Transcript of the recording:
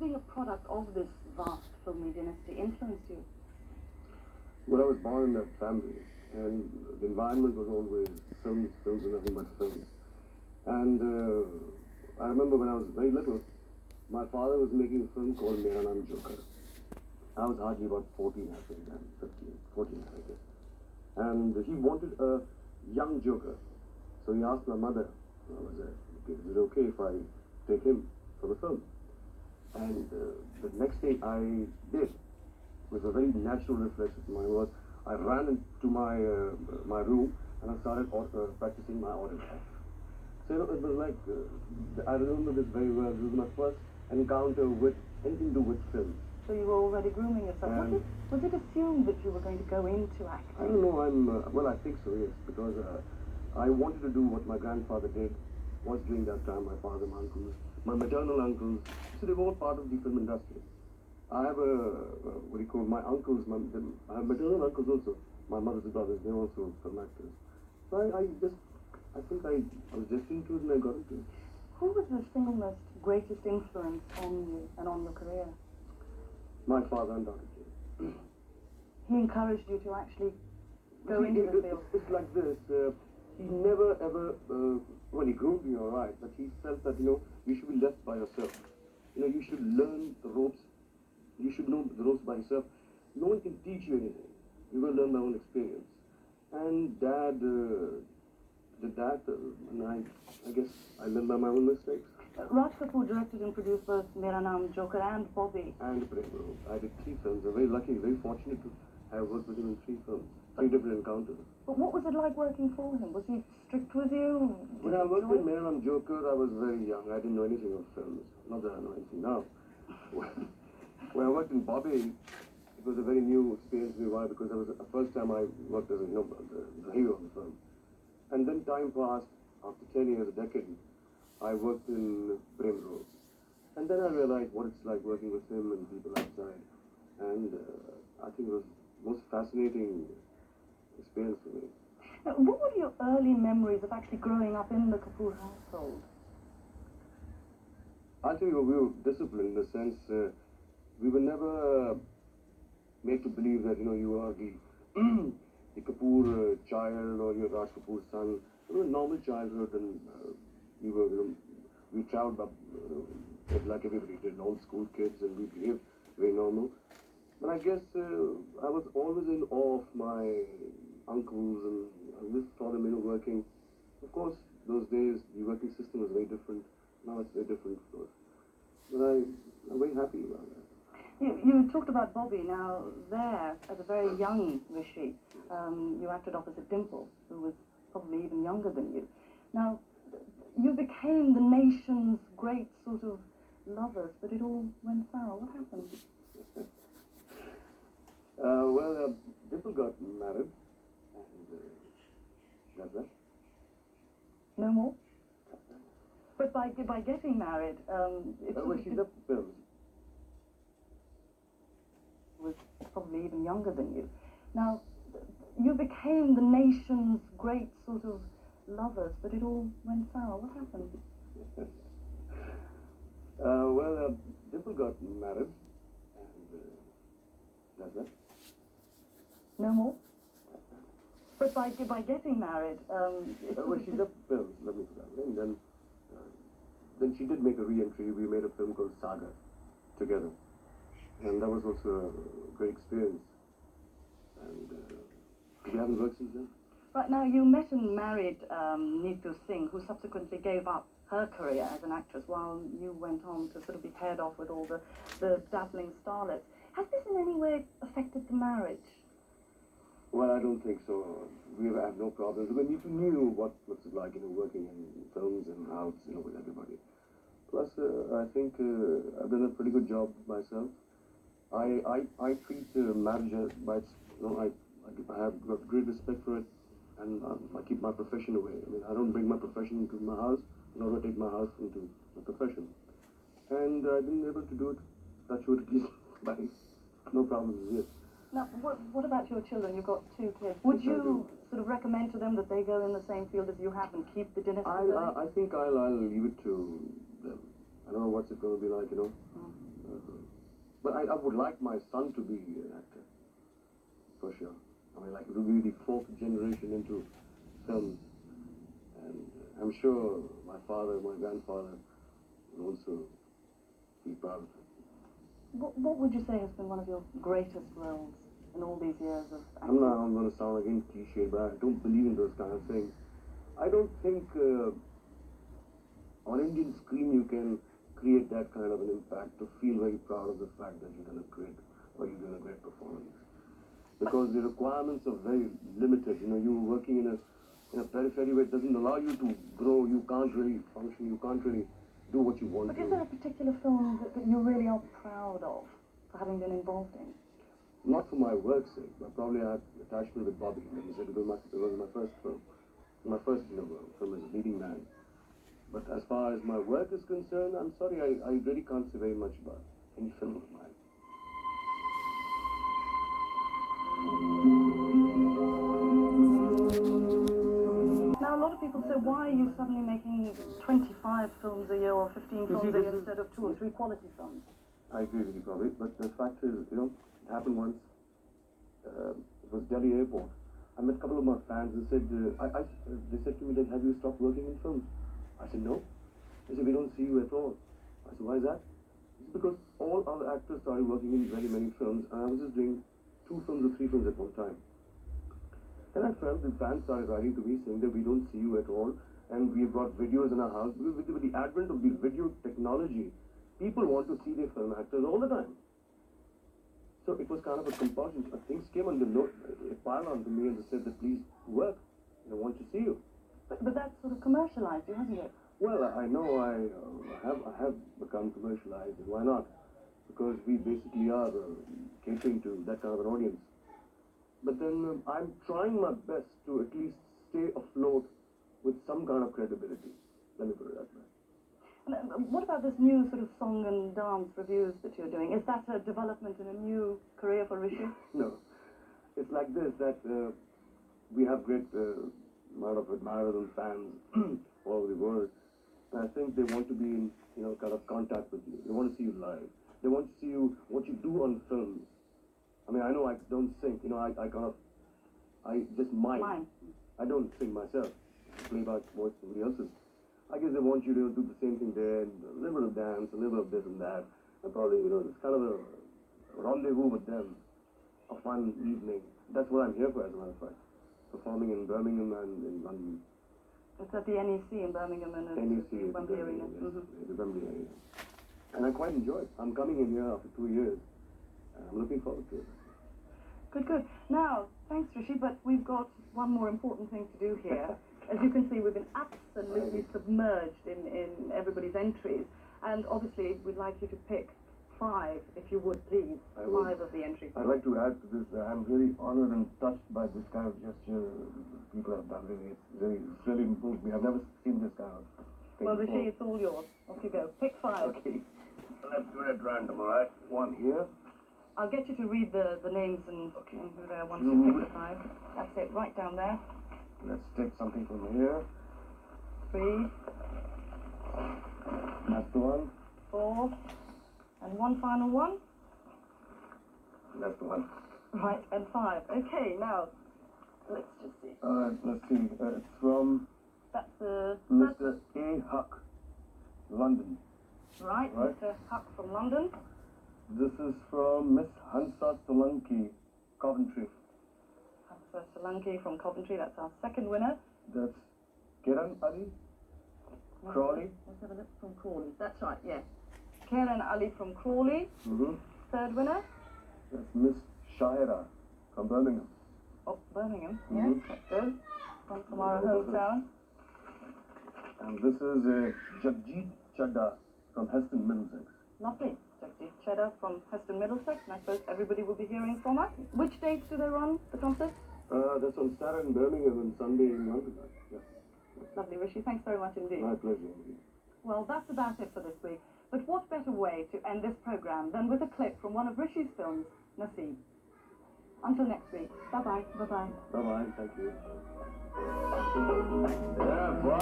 being a product of this vast filmy dynasty influenced you? Well, I was born in that family, and the environment was always films and nothing but films. And I remember when I was very little, my father was making a film called Mera Naam Joker. I was hardly about 14, I think, then 15, 14, I guess. And he wanted a young Joker. So he asked my mother, is it okay if I take him for the film? And the next thing I did was a very natural reflex of mine was I ran into my room and I started practicing my autograph. So it was like, I remember this very well. This was my first encounter with anything to do with film. So you were already grooming yourself. Was it assumed that you were going to go into acting? I don't know. Well, I think so, yes, because I wanted to do what my grandfather did. Was during that time my father, my uncles, my maternal uncles. So they were all part of the film industry. I have my uncles, I have maternal uncles also. My mother's brothers, they're also film actors. So I think I was destined to it and I got into it. Who was the single most greatest influence on you and on your career? My father, undoubtedly. He encouraged you to actually go into the field? It's like this. He never ever, well, he groomed me all right, but he felt that, you should be left by yourself. You should learn the ropes. You should know the ropes by yourself. No one can teach you anything. You will learn by own experience. And Dad did that, and I guess I learned by my own mistakes. Raj Kapoor directed and produced both Mera Naam Joker and Bobby. And Prem. I did 3 films. I'm very lucky, very fortunate to have worked with him in 3 films. 3 different encounters. But what was it like working for him? Was he strict with you? When I worked with Mera Naam Joker, I was very young. I didn't know anything of films. Not that I know anything now. When I worked in Bobby, it was a very new experience for me. Why? Because it was the first time I worked as the hero of the film. And then time passed. After 10 years, a decade, I worked in Prem Rose. And then I realized what it's like working with him and people outside. And I think it was the most fascinating experience for me. Now, what were your early memories of actually growing up in the Kapoor household? I think we were disciplined in the sense we were never made to believe that, you are the Kapoor child or you're Raj Kapoor's son. It was a normal childhood and we traveled up like everybody did, all school kids, and we behaved very normal. But I guess I was always in awe of my uncles and I just saw them working. Of course, those days the working system was very different. Now it's very different, of course. But I'm very happy about that. You talked about Bobby. Now, there, as a very young Rishi, you acted opposite Dimple, who was probably even younger than you. Now, you became the nation's great sort of lovers, but it all went sour. What happened? Dimple got married, and that's that. No more? But by getting married, she left the films. Was probably even younger than you. Now, you became the nation's great sort of lovers, but it all went sour. What happened? Dimple got married, and that's that. No more? But by getting married, she left the films, let me put that. And then she did make a re-entry. We made a film called Saga together. And that was also a great experience. And we haven't worked since then. Right, now you met and married Neetu Singh, who subsequently gave up her career as an actress while you went on to sort of be paired off with all the dazzling starlets. Has this in any way affected the marriage? Well, I don't think so. We have had no problems. I mean, Neetu knew what's it like, working in films and outs, with everybody. Plus, I think I've done a pretty good job myself. I treat marriage by its, I have got great respect for it, and I keep my profession away. I mean, I don't bring my profession into my house, nor do I take my house into my profession. And I've been able to do it, touch wood at least, by no problems yet. Now, what about your children? You've got 2 kids. Would you sort of recommend to them that they go in the same field as you have and keep the dynasty going? I think I'll leave it to them. I don't know what's it going to be like, But I would like my son to be an actor, for sure. I mean, like, it will be the fourth generation into films. And I'm sure my father, my grandfather will also be proud of it. What would you say has been one of your greatest roles in all these years of I'm acting? going to sound again cliche, but I don't believe in those kind of things. I don't think on Indian screen you can create that kind of an impact to feel very proud of the fact that you've done a great performance. Because the requirements are very limited. You know, you're working in a periphery where it doesn't allow you to grow. You can't really function. You can't really do what you want But to. is there a particular film that you really are proud of for having been involved in? Not for my work's sake, but probably I had attachment with Bobby. Like I said, it was my first film. My first film as a leading man. But as far as my work is concerned, I'm sorry, I really can't say very much about any film of mine. Now, a lot of people say, why are you suddenly making 25 films a year or 15 films a year instead of 2 or 3 quality films? I agree with you, probably, but the fact is, you know, it happened once. It was Delhi Airport. I met a couple of my fans and said, they said to me, that, have you stopped working in films? I said, no. They said, we don't see you at all. I said, why is that? It's because all other actors started working in very many films, and I was just doing 2 films or 3 films at one time. And I felt the fans started writing to me saying that we don't see you at all, and we brought videos in our house. Because with the advent of the video technology, people want to see their film actors all the time. So it was kind of a compulsion. Things came on the note, it piled on to me and they said that please work, I want to see you. But that's sort of commercialized you, hasn't it? Well, I know I have become commercialized, and why not? Because we basically are catering to that kind of an audience. But then I'm trying my best to at least stay afloat with some kind of credibility. Let me put it that way. And what about this new sort of song and dance reviews that you're doing? Is that a development in a new career for Rishi? No. It's like this, that we have great amount of admirers and fans all over the world. And I think they want to be in, you know, kind of contact with you. They want to see you live. They want to see you, what you do on films. I mean, I know I don't sing, you know, I just mime. I don't sing myself. I play back voice somebody else's. I guess they want you to do the same thing there, and a little bit of dance, a little bit of this and that. And probably, you know, it's kind of a rendezvous with them, a fun evening. That's what I'm here for, as a matter of fact. Performing in Birmingham and in London. It's at the NEC in Birmingham and NEC, Wembley Arena. Yes, the Wembley Arena. And I quite enjoy it. I'm coming in here after 2 years, and I'm looking forward to it. Good, good. Now, thanks, Rishi, but we've got one more important thing to do here. As you can see, we've been absolutely submerged in everybody's entries, and obviously we'd like you to pick 5, if you would, please. 5 of the entries. I'd like to add to this that I'm really honored and touched by this kind of gesture people have done. Really, it's really moved me. I've never seen this kind of thing Well, before. Rishi, it's all yours. Off you go. Pick 5. Okay. Let's do it at random, all right? 1 here. I'll get you to read the names and who they are once you pick the 5. That's it, right down there. Let's take something from here. 3. That's the one. 4. And one final one. That's the one. Right, and 5. Okay, now, let's just see. Let's see. It's from That's the... Mr. A. Huck, London. Right, Mr. Huck from London. This is from Miss Hansa Solanki, Coventry. Hansa Solanki from Coventry, that's our second winner. That's Kiran Ali, Crawley. Let's have a look from Crawley. That's right, yes. Kiran Ali from Crawley. Third winner. That's Miss Shaira from Birmingham. Oh, Birmingham, yes, that's good. From our hometown. And this is Jagjit Chadda from Heston, Middlesex. Lovely. Jagjit Cheddar from Heston, Middlesex, and I suppose everybody will be hearing from us. Which dates do they run, the concert? That's on Saturday in Birmingham and Sunday in London. Yeah. Lovely, Rishi. Thanks very much indeed. My pleasure indeed. Well, that's about it for this week. But what better way to end this programme than with a clip from one of Rishi's films, Naseeb. Until next week. Bye-bye. Bye-bye. Bye-bye. Thank you. Yeah, boy.